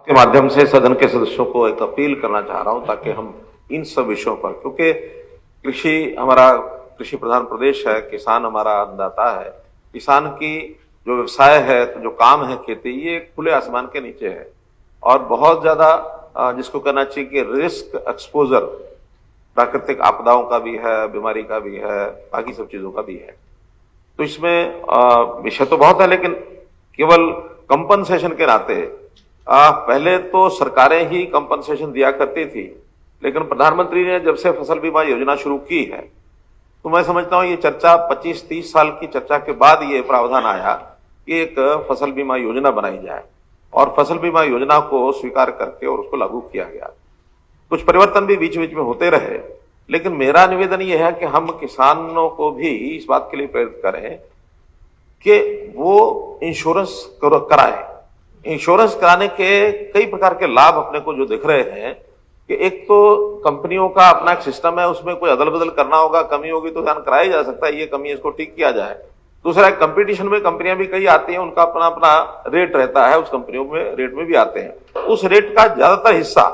के माध्यम से सदन के सदस्यों को एक अपील करना चाह रहा हूं ताकि हम इन सब विषयों पर, क्योंकि हमारा कृषि प्रधान प्रदेश है, किसान हमारा अन्नदाता है, किसान की जो व्यवसाय है, तो जो काम है खेती, ये खुले आसमान के नीचे है और बहुत ज्यादा जिसको कहना चाहिए कि रिस्क एक्सपोजर प्राकृतिक आपदाओं का भी है, बीमारी का भी है, बाकी सब चीजों का भी है। तो इसमें विषय तो बहुत है, लेकिन केवल कंपनसेशन के नाते पहले तो सरकारें ही कंपनसेशन दिया करती थी, लेकिन प्रधानमंत्री ने जब से फसल बीमा योजना शुरू की है, तो मैं समझता हूं ये चर्चा 25-30 साल की चर्चा के बाद ये प्रावधान आया कि एक फसल बीमा योजना बनाई जाए और फसल बीमा योजना को स्वीकार करके और उसको लागू किया गया। कुछ परिवर्तन भी बीच बीच में होते रहे, लेकिन मेरा निवेदन यह है कि हम किसानों को भी इस बात के लिए प्रेरित करें कि वो इंश्योरेंस कराएं। इंश्योरेंस कराने के कई प्रकार के लाभ अपने को जो दिख रहे हैं कि एक तो कंपनियों का अपना एक सिस्टम है, उसमें कोई अदल बदल करना होगा, कमी होगी तो ध्यान कराया जा सकता है, ये कमी है इसको ठीक किया जाए। दूसरा, कंपटीशन में कंपनियां भी कई आती हैं, उनका अपना अपना रेट रहता है, उस कंपनियों में रेट में भी आते हैं। उस रेट का ज्यादातर हिस्सा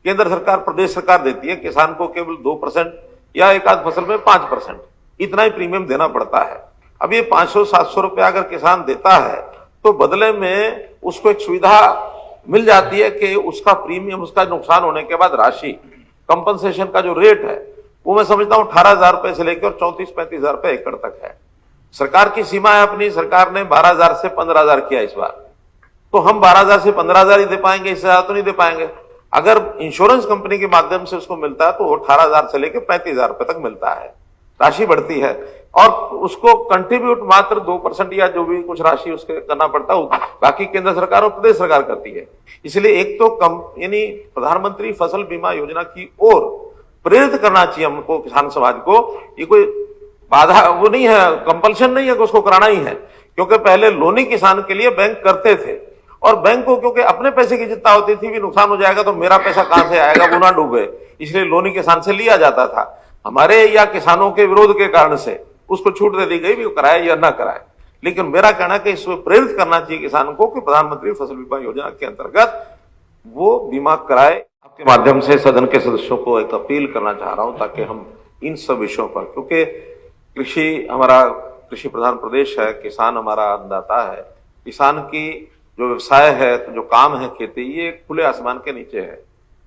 केंद्र सरकार, प्रदेश सरकार देती है, किसान को केवल 2% या एक आध फसल में 5% इतना ही प्रीमियम देना पड़ता है। अब ये 500-700 रुपया अगर किसान देता है तो बदले में उसको एक सुविधा मिल जाती है कि उसका प्रीमियम, उसका नुकसान होने के बाद राशि, कंपनसेशन का जो रेट है वो मैं समझता हूं 18,000 रुपए से लेकर 34-35,000 रुपए एकड़ तक है। सरकार की सीमा है अपनी, सरकार ने 12,000 से 15,000 किया इस बार, तो हम 12,000 से 15,000 ही दे पाएंगे, इससे ज्यादा तो नहीं दे पाएंगे। अगर इंश्योरेंस कंपनी के माध्यम से उसको मिलता है तो 18,000 से लेकर 35,000 रुपए तक मिलता है, राशि बढ़ती है और उसको कंट्रीब्यूट मात्र 2% या जो भी कुछ राशि उसके करना पड़ता है, बाकी केंद्र सरकार और प्रदेश सरकार करती है। इसलिए एक तो यानी प्रधानमंत्री फसल बीमा योजना की ओर प्रेरित करना चाहिए हमको, किसान समाज को। ये कोई बाधा वो नहीं है, कंपल्शन नहीं है कि उसको कराना ही है, क्योंकि पहले लोनी किसान के लिए बैंक करते थे और बैंक को क्योंकि अपने पैसे की चिंता होती थी, भी नुकसान हो जाएगा तो मेरा पैसा कहां से आएगा, वो ना डूबे, इसलिए लोनी किसान से लिया जाता था। हमारे या किसानों के विरोध के कारण से उसको छूट दे दी गई, भी कराए या ना कराए। लेकिन मेरा कहना है कि इसमें प्रेरित करना चाहिए किसानों को कि प्रधानमंत्री फसल बीमा योजना के अंतर्गत वो बीमा कराए। आपके माध्यम से सदन के सदस्यों को एक अपील करना चाह रहा हूं ताकि हम इन सब विषयों पर, क्योंकि हमारा कृषि प्रधान प्रदेश है, किसान हमारा अन्नदाता है, किसान की जो व्यवसाय है, तो जो काम है खेती, ये खुले आसमान के नीचे है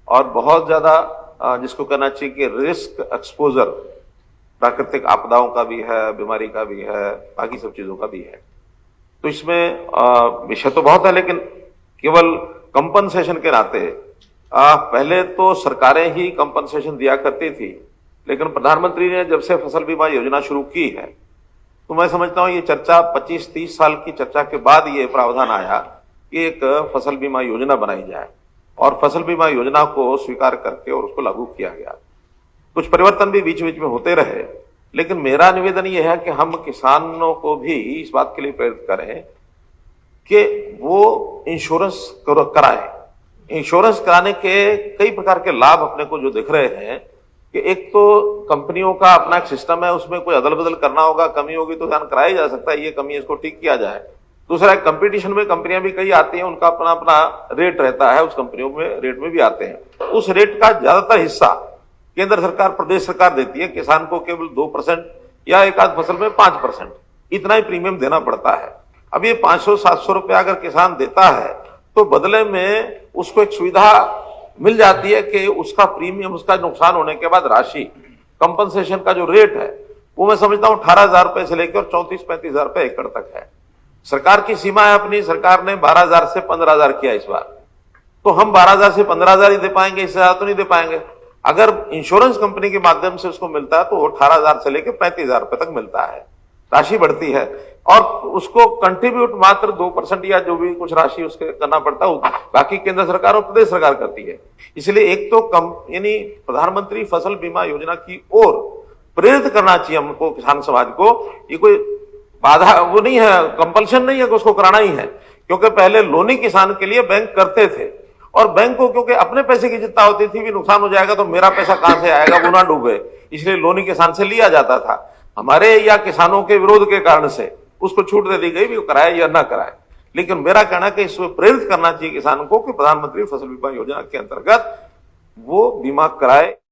और बहुत ज्यादा जिसको कहना चाहिए कि रिस्क एक्सपोजर प्राकृतिक आपदाओं का भी है, बीमारी का भी है, बाकी सब चीजों का भी है। तो इसमें विषय तो बहुत है, लेकिन केवल कंपनसेशन के नाते पहले तो सरकारें ही कंपनसेशन दिया करती थी, लेकिन प्रधानमंत्री ने जब से फसल बीमा योजना शुरू की है, तो मैं समझता हूं ये चर्चा 25-30 साल की चर्चा के बाद ये प्रावधान आया कि एक फसल बीमा योजना बनाई जाए और फसल बीमा योजना को स्वीकार करके और उसको लागू किया गया। कुछ परिवर्तन भी बीच बीच में होते रहे, लेकिन मेरा निवेदन यह है कि हम किसानों को भी इस बात के लिए प्रेरित करें कि वो इंश्योरेंस कराएं। इंश्योरेंस कराने के कई प्रकार के लाभ अपने को जो दिख रहे हैं कि एक तो कंपनियों का अपना एक सिस्टम है, उसमें कोई अदल बदल करना होगा, कमी होगी तो ध्यान कराया जा सकता है, ये कमी है इसको ठीक किया जाए। दूसरा, कंपटीशन में कंपनियां भी कई आती हैं, उनका अपना अपना रेट रहता है, उस कंपनियों में रेट में भी आते हैं। उस रेट का ज्यादातर हिस्सा केंद्र सरकार, प्रदेश सरकार देती है, किसान को केवल 2% या एक आध फसल में 5% इतना ही प्रीमियम देना पड़ता है। अब ये 500-700 रुपया अगर किसान देता है तो बदले में उसको एक सुविधा मिल जाती है कि उसका प्रीमियम, उसका नुकसान होने के बाद राशि, कंपनसेशन का जो रेट है वो मैं समझता हूं 18,000 रुपए से लेकर 34-35,000 रुपए एकड़ तक है। सरकार की सीमा है अपनी, सरकार ने 12,000 से 15,000 किया इस बार, तो हम 12,000 से 15,000 ही दे पाएंगे, इससे ज्यादा तो नहीं दे पाएंगे। अगर इंश्योरेंस कंपनी के माध्यम से उसको मिलता है तो 18,000 से लेकर 35,000 रुपए तक मिलता है, राशि बढ़ती है और उसको कंट्रीब्यूट मात्र 2% या जो भी कुछ राशि उसके करना पड़ता है, बाकी केंद्र सरकार और प्रदेश सरकार करती है। इसलिए एक तो यानी प्रधानमंत्री फसल बीमा योजना की ओर प्रेरित करना चाहिए हमको, किसान समाज को। ये कोई बाधा वो नहीं है, कंपल्शन नहीं है कि उसको कराना ही है, क्योंकि पहले लोनी किसान के लिए बैंक करते थे और बैंक को क्योंकि अपने पैसे की चिंता होती थी, भी नुकसान हो जाएगा तो मेरा पैसा कहां से आएगा, वो ना डूबे, इसलिए लोनी किसान से लिया जाता था। हमारे या किसानों के विरोध के कारण से उसको छूट दे दी गई, भी कराए या ना कराए। लेकिन मेरा कहना है कि इसमें प्रेरित करना चाहिए किसानों को कि प्रधानमंत्री फसल बीमा योजना के अंतर्गत वो बीमा कराए।